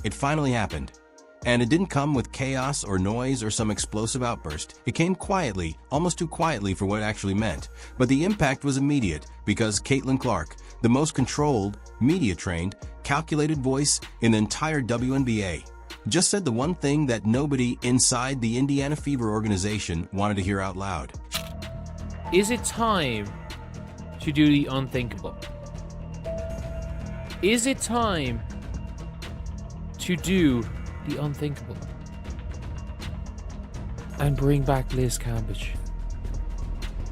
It finally happened. And it didn't come with chaos or noise or some explosive outburst. It came quietly, almost too quietly for what it actually meant. But the impact was immediate because Caitlin Clark, the most controlled, media-trained, calculated voice in the entire WNBA, just said the one thing that nobody inside the Indiana Fever organization wanted to hear out loud. Is it time to do the unthinkable? Is it time to do the unthinkable and bring back Liz Cambage?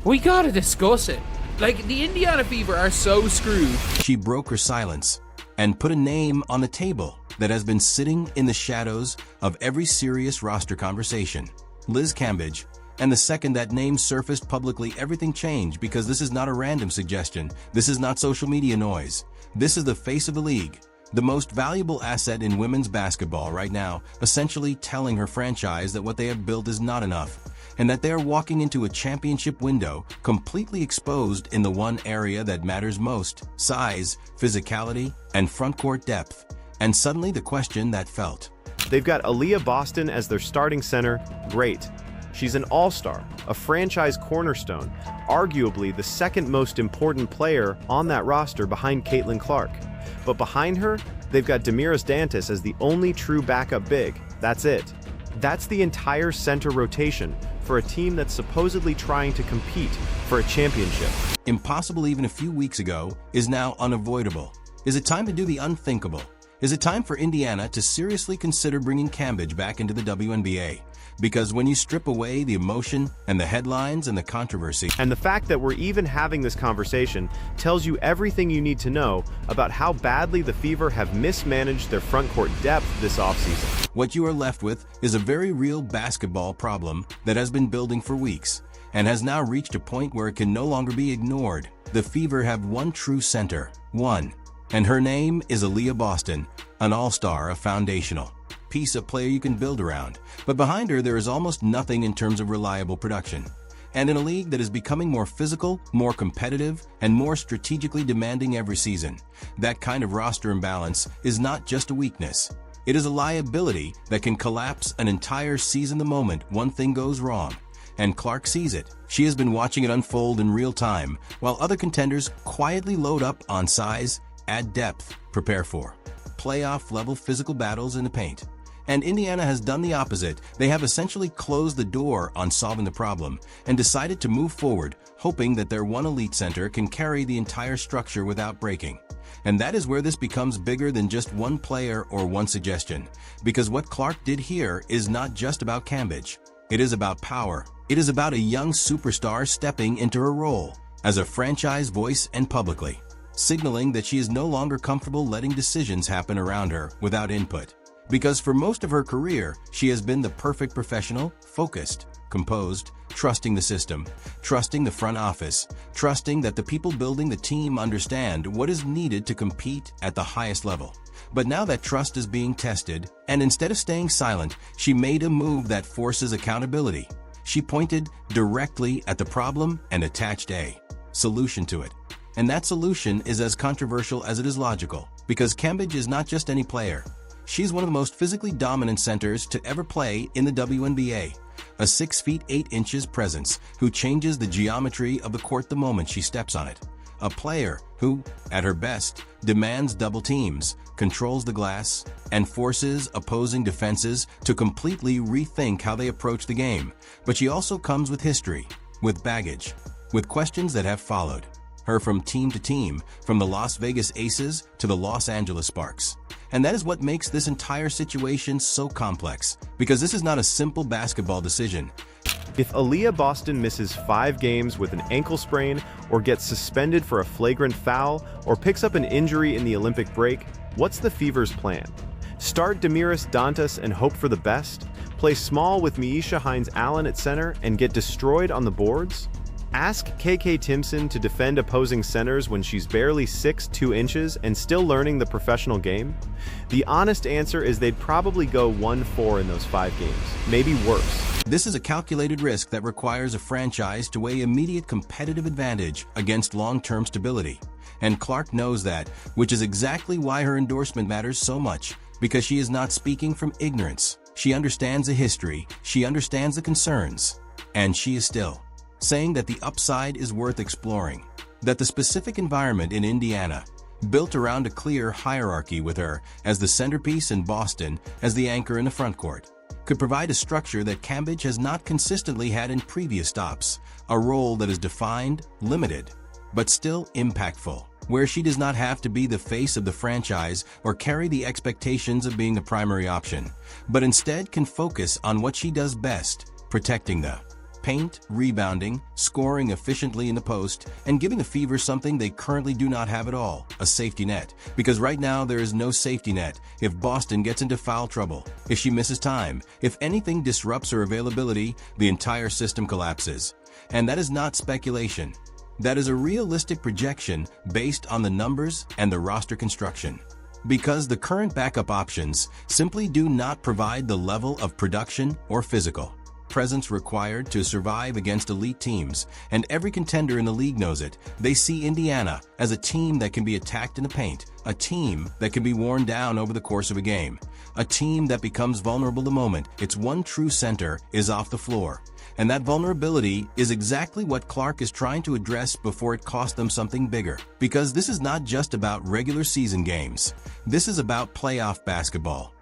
We gotta discuss it. Like, the Indiana Fever are so screwed. She broke her silence and put a name on the table that has been sitting in the shadows of every serious roster conversation. Liz Cambage. And the second that name surfaced publicly, everything changed, because this is not a random suggestion. This is not social media noise. This is the face of the league, the most valuable asset in women's basketball right now, essentially telling her franchise that what they have built is not enough, and that they are walking into a championship window completely exposed in the one area that matters most: size, physicality, and frontcourt depth. And suddenly the question that felt. They've got Aaliyah Boston as their starting center. Great. She's an all-star, a franchise cornerstone, arguably the second most important player on that roster behind Caitlin Clark. But behind her, they've got Damiris Dantas as the only true backup big. That's it. That's the entire center rotation for a team that's supposedly trying to compete for a championship. Impossible even a few weeks ago is now unavoidable. Is it time to do the unthinkable? Is it time for Indiana to seriously consider bringing Cambage back into the WNBA? Because when you strip away the emotion and the headlines and the controversy, and the fact that we're even having this conversation tells you everything you need to know about how badly the Fever have mismanaged their frontcourt depth this offseason. What you are left with is a very real basketball problem that has been building for weeks and has now reached a point where it can no longer be ignored. The Fever have one true center, one, and her name is Aaliyah Boston, an all-star, a foundational piece of player you can build around. But behind her, there is almost nothing in terms of reliable production. And in a league that is becoming more physical, more competitive, and more strategically demanding every season, that kind of roster imbalance is not just a weakness. It is a liability that can collapse an entire season the moment one thing goes wrong. And Clark sees it. She has been watching it unfold in real time, while other contenders quietly load up on size, add depth, prepare for playoff-level physical battles in the paint. And Indiana has done the opposite. They have essentially closed the door on solving the problem and decided to move forward, hoping that their one elite center can carry the entire structure without breaking. And that is where this becomes bigger than just one player or one suggestion. Because what Clark did here is not just about Cambage. It is about power. It is about a young superstar stepping into her role as a franchise voice and publicly, signaling that she is no longer comfortable letting decisions happen around her without input. Because for most of her career, she has been the perfect professional, focused, composed, trusting the system, trusting the front office, trusting that the people building the team understand what is needed to compete at the highest level. But now that trust is being tested, and instead of staying silent, she made a move that forces accountability. She pointed directly at the problem and attached a solution to it. And that solution is as controversial as it is logical, because Cambage is not just any player. She's one of the most physically dominant centers to ever play in the WNBA, a 6 feet 8 inches presence who changes the geometry of the court the moment she steps on it. A player who, at her best, demands double teams, controls the glass, and forces opposing defenses to completely rethink how they approach the game. But she also comes with history, with baggage, with questions that have followed her from team to team, from the Las Vegas Aces to the Los Angeles Sparks. And that is what makes this entire situation so complex, because this is not a simple basketball decision. If Aaliyah Boston misses 5 games with an ankle sprain, or gets suspended for a flagrant foul, or picks up an injury in the Olympic break, what's the Fever's plan? Start Damiris Dantas and hope for the best? Play small with Miesha Hines-Allen at center and get destroyed on the boards? Ask KK Timpson to defend opposing centers when she's barely 6'2" and still learning the professional game? The honest answer is they'd probably go 1-4 in those 5 games, maybe worse. This is a calculated risk that requires a franchise to weigh immediate competitive advantage against long-term stability. And Clark knows that, which is exactly why her endorsement matters so much. because she is not speaking from ignorance. She understands the history, she understands the concerns, and she is still saying that the upside is worth exploring. That the specific environment in Indiana, built around a clear hierarchy with her as the centerpiece and Boston as the anchor in the front court, could provide a structure that Cambage has not consistently had in previous stops, a role that is defined, limited, but still impactful, where she does not have to be the face of the franchise or carry the expectations of being the primary option, but instead can focus on what she does best, protecting the paint, rebounding, scoring efficiently in the post, and giving the Fever something they currently do not have at all, a safety net. Because right now there is no safety net if Boston gets into foul trouble, if she misses time, if anything disrupts her availability, the entire system collapses. And that is not speculation. That is a realistic projection based on the numbers and the roster construction. Because the current backup options simply do not provide the level of production or physical presence required to survive against elite teams, and every contender in the league knows it. They see Indiana as a team that can be attacked in the paint, a team that can be worn down over the course of a game, a team that becomes vulnerable the moment its one true center is off the floor. And that vulnerability is exactly what Clark is trying to address before it costs them something bigger. Because this is not just about regular season games. This is about playoff basketball.